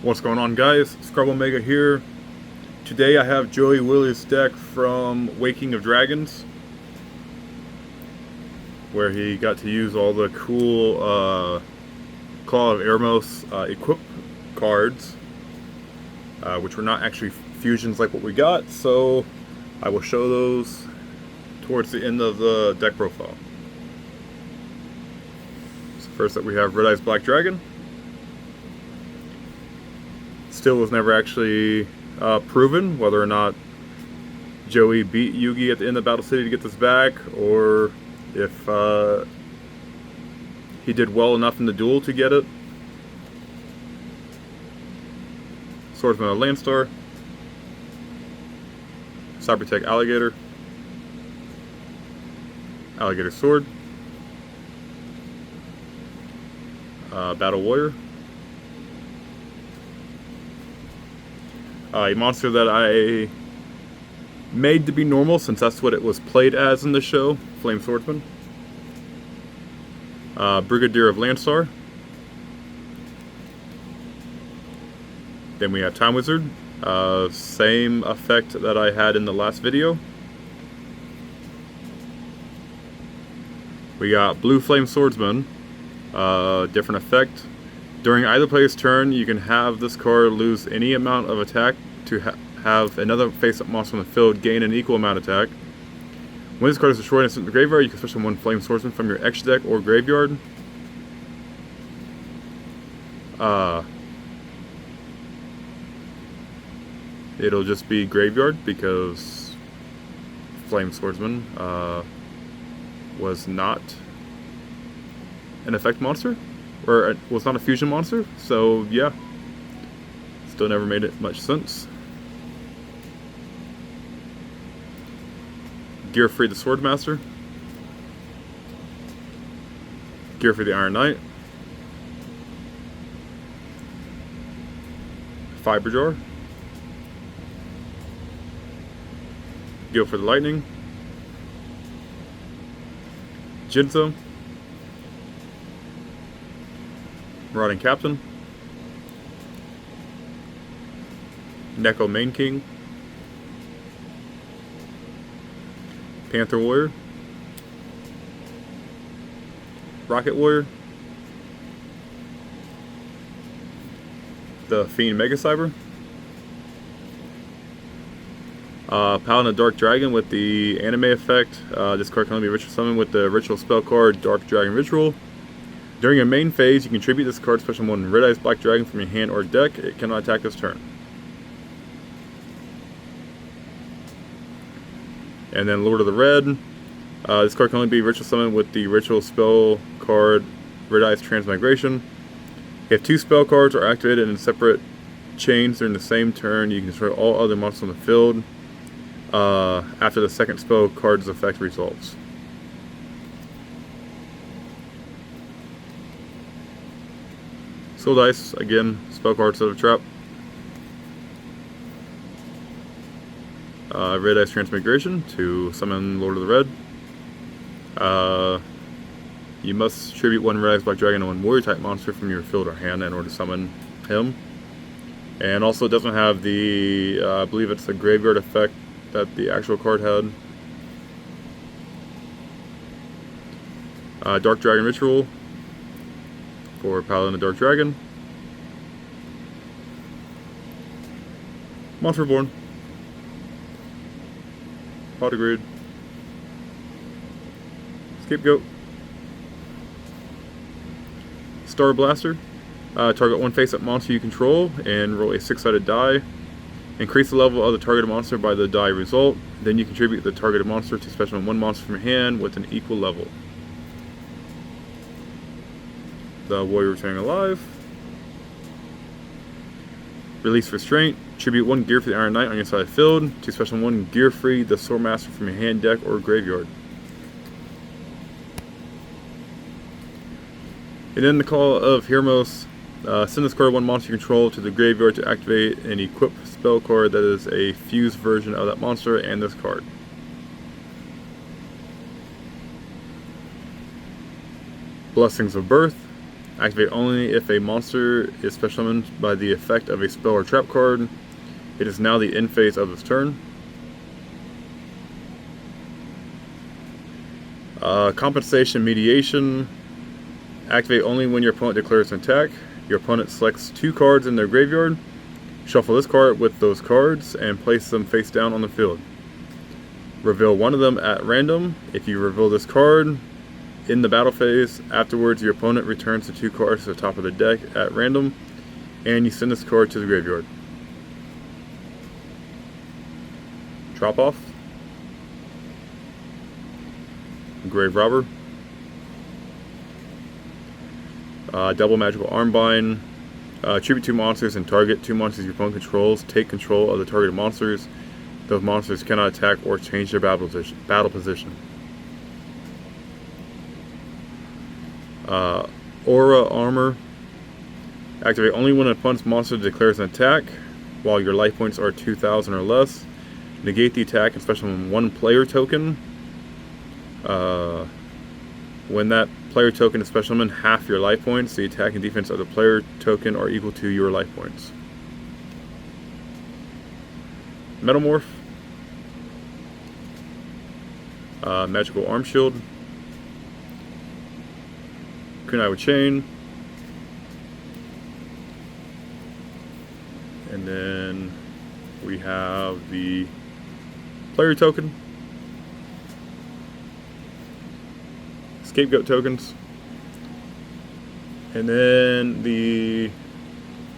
What's going on, guys? Scrub Omega here. Today I have Joey Willie's deck from Waking of Dragons, where he got to use all the cool Claw of Eremos equip cards, which were not actually fusions like what we got, so I will show those towards the end of the deck profile. So first up we have Red Eyes Black Dragon. Still was never actually proven whether or not Joey beat Yugi at the end of Battle City to get this back, or if he did well enough in the duel to get it. Swordsman of Landstar, Cybertech Alligator, Alligator Sword, Battle Warrior. A monster that I made to be normal since that's what it was played as in the show, Flame Swordsman. Brigadier of Landstar. Then we have Time Wizard. Same effect that I had in the last video. We got Blue Flame Swordsman. Different effect. During either player's turn, you can have this card lose any amount of attack to have another face-up monster on the field gain an equal amount of attack. When this card is destroyed and sent to the graveyard, you can special one Flame Swordsman from your X deck or graveyard. It'll just be graveyard because Flame Swordsman was not an effect monster, or was not a fusion monster, so yeah, still never made it much sense. Gearfried the Swordmaster, Gearfried the Iron Knight, Fiberjar, Gil for the Lightning, Jinzo, Marauding Captain, Neko Main King, Panther Warrior, Rocket Warrior, the Fiend Mega Cyber, Paladin of Dark Dragon with the anime effect. This card can only be ritual summoned with the ritual spell card Dark Dragon Ritual. During your main phase, you contribute this card special one Red Eyes Black Dragon from your hand or deck. It cannot attack this turn. And then Lord of the Red. This card can only be ritual summoned with the ritual spell card Red Eyes Transmigration. If two spell cards are activated in separate chains during the same turn, you can destroy all other monsters on the field after the second spell card's effect resolves. Soul Dice, again, spell card instead of trap. Red Eyes Transmigration to summon Lord of the Red. You must tribute one Red Eyes Black Dragon and one Warrior type monster from your field or hand in order to summon him. And also it doesn't have the, I believe it's the graveyard effect that the actual card had. Dark Dragon Ritual for Paladin of Dark Dragon. Monster Reborn. Potagrid. Scapegoat. Star Blaster. Target one face-up monster you control and roll a 6-sided die. Increase the level of the targeted monster by the die result. Then you contribute the targeted monster to special one monster from your hand with an equal level. The Warrior Returning Alive. Release Restraint. Tribute one Gearfried the Iron Knight on your side of the field to special one Gearfried the Swordmaster from your hand, deck, or graveyard. And then the Call of Hermos. Send this card one monster you control to the graveyard to activate an equip spell card that is a fused version of that monster and this card. Blessings of Birth. Activate only if a monster is special summoned by the effect of a spell or trap card. It is now the end phase of this turn. Compensation Mediation. Activate only when your opponent declares an attack. Your opponent selects 2 cards in their graveyard. Shuffle this card with those cards and place them face down on the field. Reveal one of them at random. If you reveal this card in the battle phase, afterwards your opponent returns the 2 cards to the top of the deck at random, and you send this card to the graveyard. Drop off. Grave Robber. Double Magical Armbind. Tribute 2 monsters and target 2 monsters your opponent controls. Take control of the targeted monsters. Those monsters cannot attack or change their battle position. Aura Armor. Activate only when an opponent's monster declares an attack, while your life points are 2,000 or less. Negate the attack and special summon 1 player token. When that player token is special summoned, half your life points. The attack and defense of the player token are equal to your life points. Metamorph. Magical Arm Shield. Kunai with Chain. And then we have the player token. Scapegoat tokens. And then the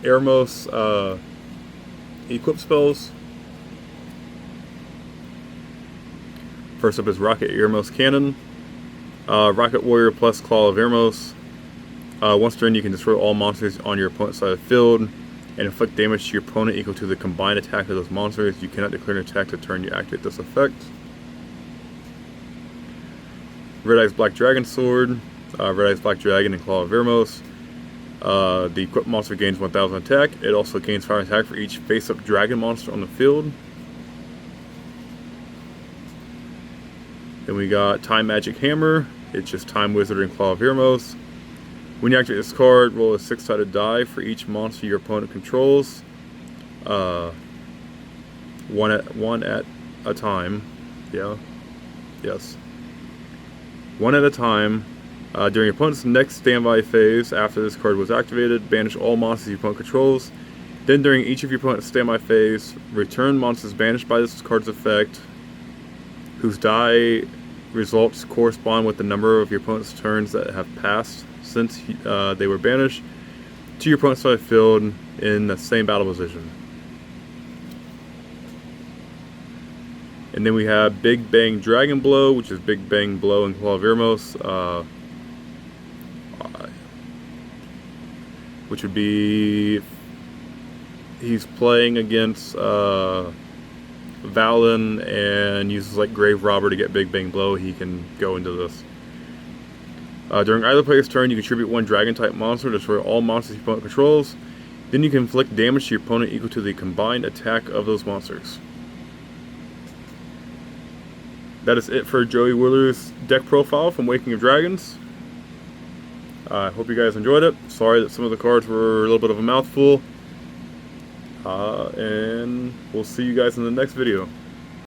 Eremos equip spells. First up is Rocket Eremos Cannon. Rocket Warrior plus Claw of Eremos. Once turn, you can destroy all monsters on your opponent's side of the field and inflict damage to your opponent equal to the combined attack of those monsters. You cannot declare an attack the turn you activate this effect. Red Eyes Black Dragon Sword. Red Eyes Black Dragon and Claw of Eremos. The equipped monster gains 1,000 attack. It also gains 5 attack for each face-up dragon monster on the field. Then we got Time Magic Hammer. It's just Time Wizard and Claw of Eremos. When you activate this card, roll a 6-sided die for each monster your opponent controls. One at a time. Yeah. Yes. 1 at a time. During your opponent's next standby phase, after this card was activated, banish all monsters your opponent controls. Then during each of your opponent's standby phase, return monsters banished by this card's effect, whose die results correspond with the number of your opponent's turns that have passed since they were banished, to your opponent's side of the field in the same battle position. And then we have Big Bang Dragon Blow, which is Big Bang Blow and Claw of Eremos, which would be, he's playing against Valen and uses like Grave Robber to get Big Bang Blow. He can go into this. During either player's turn, you contribute 1 dragon type monster to destroy all monsters your opponent controls. Then you can inflict damage to your opponent equal to the combined attack of those monsters. That is it for Joey Wheeler's deck profile from Waking of Dragons. I hope you guys enjoyed it. Sorry that some of the cards were a little bit of a mouthful. And we'll see you guys in the next video.